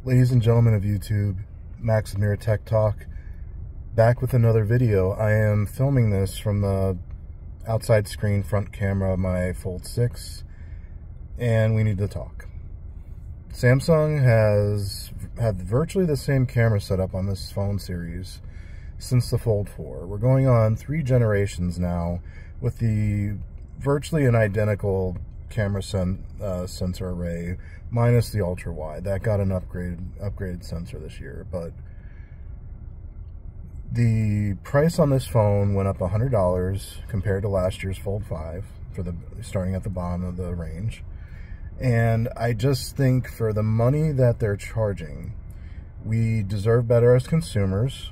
Ladies and gentlemen of YouTube, Max of Mura Tech Talk, back with another video. I am filming this from the outside screen front camera of my Fold 6, and we need to talk. Samsung has had virtually the same camera setup on this phone series since the Fold 4. We're going on 3 generations now with the virtually an identical camera sensor array, minus the ultra wide. That got an upgraded sensor this year, but the price on this phone went up $100 compared to last year's Fold 5 for the starting at the bottom of the range. And I just think for the money that they're charging, we deserve better as consumers.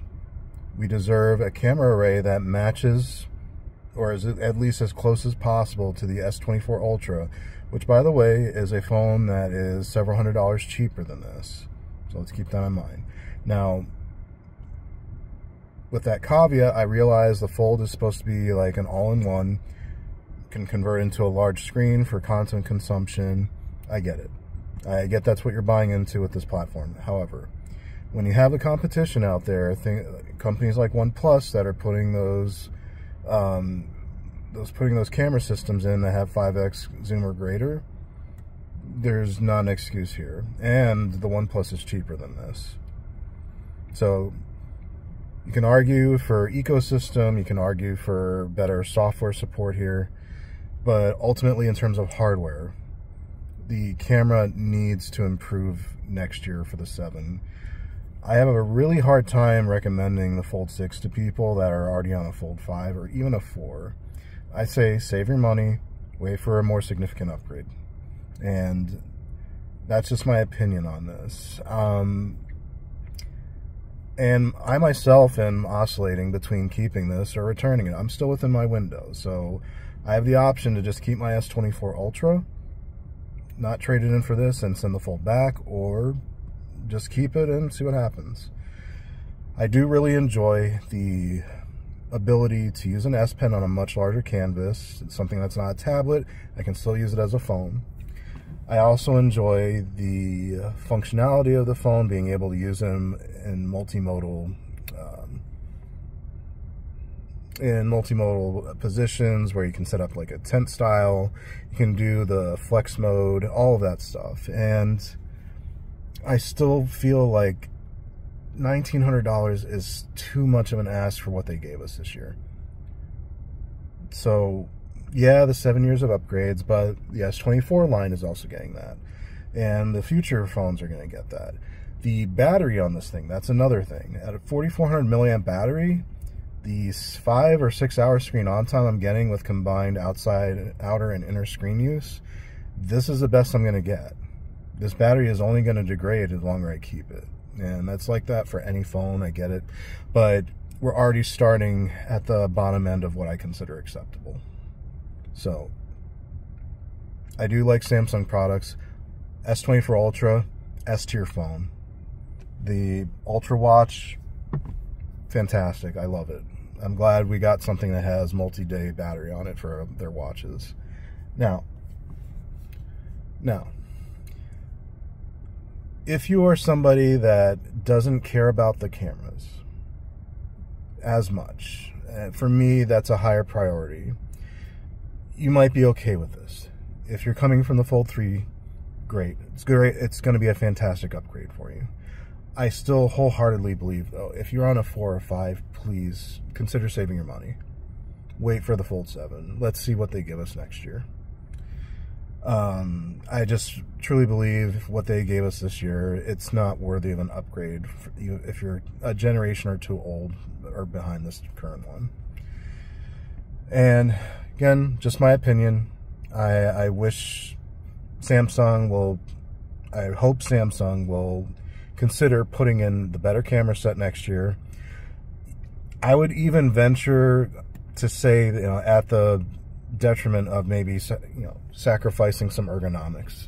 We deserve a camera array that matches, or is at least as close as possible, to the S24 Ultra, which, by the way, is a phone that is several $100s cheaper than this. So let's keep that in mind. Now, with that caveat, I realize the Fold is supposed to be like an all-in-one, can convert into a large screen for content consumption. I get it. I get that's what you're buying into with this platform. However, when you have the competition out there, companies like OnePlus that are putting those camera systems in that have 5x zoom or greater, there's not an excuse here. And the OnePlus is cheaper than this. So you can argue for ecosystem, you can argue for better software support here, but ultimately in terms of hardware, the camera needs to improve next year for the 7. I have a really hard time recommending the Fold 6 to people that are already on a Fold 5 or even a 4. I say save your money, wait for a more significant upgrade. And that's just my opinion on this. And I myself am oscillating between keeping this or returning it. I'm still within my window, so I have the option to just keep my S24 Ultra, not trade it in for this and send the Fold back, or just keep it and see what happens. I do really enjoy the ability to use an S Pen on a much larger canvas. It's something that's not a tablet. I can still use it as a phone. I also enjoy the functionality of the phone, being able to use them in multimodal positions where you can set up like a tent style. You can do the flex mode, all of that stuff. And I still feel like $1,900 is too much of an ask for what they gave us this year. So yeah, the 7 years of upgrades, but the S24 line is also getting that. And the future phones are going to get that. The battery on this thing, that's another thing. At a 4,400 milliamp battery, the 5 or 6 hour screen on time I'm getting with combined outer and inner screen use, this is the best I'm going to get. This battery is only going to degrade the longer I keep it. And that's like that for any phone, I get it. But we're already starting at the bottom end of what I consider acceptable. So, I do like Samsung products. S24 Ultra, S-tier phone. The Ultra Watch, fantastic. I love it. I'm glad we got something that has multi-day battery on it for their watches. Now, if you are somebody that doesn't care about the cameras as much, for me, that's a higher priority. You might be okay with this. If you're coming from the Fold 3, great. It's great. It's going to be a fantastic upgrade for you. I still wholeheartedly believe, though, if you're on a 4 or 5, please consider saving your money. Wait for the Fold 7. Let's see what they give us next year. I just truly believe what they gave us this year, it's not worthy of an upgrade for you if you're a generation or 2 old or behind this current one. And again, just my opinion. I wish Samsung will, I hope Samsung will consider putting in the better camera set next year. I would even venture to say, at the detriment of maybe, sacrificing some ergonomics.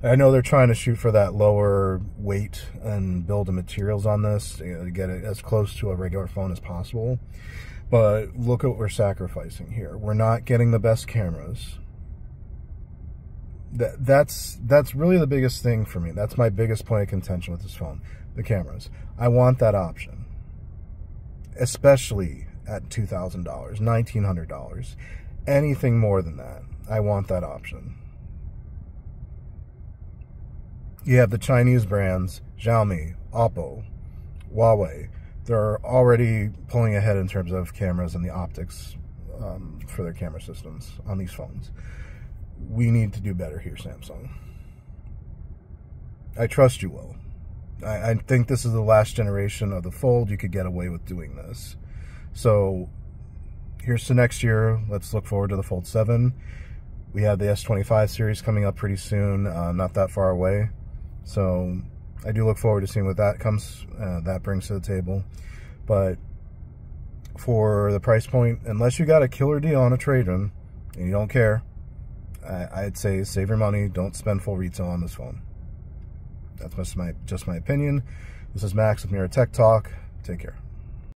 I know they're trying to shoot for that lower weight and build the materials on this, to get it as close to a regular phone as possible. But look at what we're sacrificing here. We're not getting the best cameras. That's really the biggest thing for me. That's my biggest point of contention with this phone, the cameras. I want that option, especially at $2,000, $1,900. Anything more than that, I want that option. You have the Chinese brands, Xiaomi, Oppo, Huawei. They're already pulling ahead in terms of cameras and the optics for their camera systems on these phones. We need to do better here, Samsung. I trust you will. I think this is the last generation of the Fold. You could get away with doing this. So here's to next year. Let's look forward to the Fold 7. We have the S25 series coming up pretty soon, not that far away. So I do look forward to seeing what that brings to the table. But for the price point, unless you got a killer deal on a trade-in and you don't care, I'd say save your money. Don't spend full retail on this phone. That's just my opinion. This is Max with Mura Tech Talk. Take care.